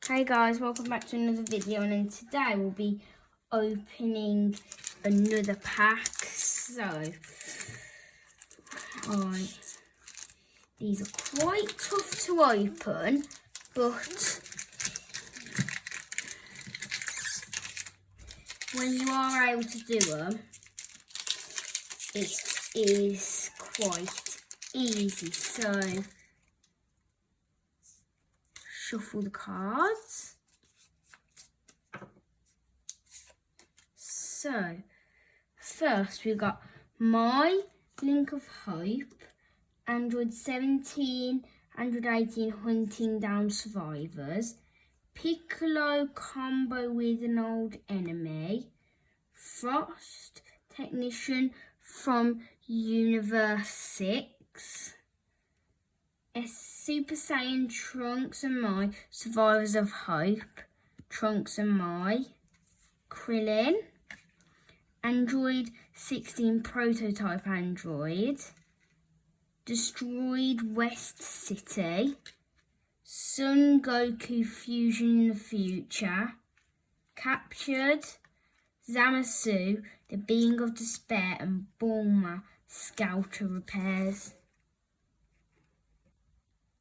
Hey guys, welcome back to another video, and then today we'll be opening another pack. So, these are quite tough to open, but when you are able to do them, it is quite easy. So, shuffle the cards. So, first we've got My Link of Hope, Android 17, Android 18 Hunting Down Survivors, Piccolo combo with an old enemy, Frost Technician from Universe 6, a Super Saiyan Trunks and Mai Survivors of Hope, Trunks and Mai, Krillin, Android 16 Prototype Android, Destroyed West City, Son Goku Fusion in the Future, Captured, Zamasu, The Being of Despair, and Bulma Scouter Repairs.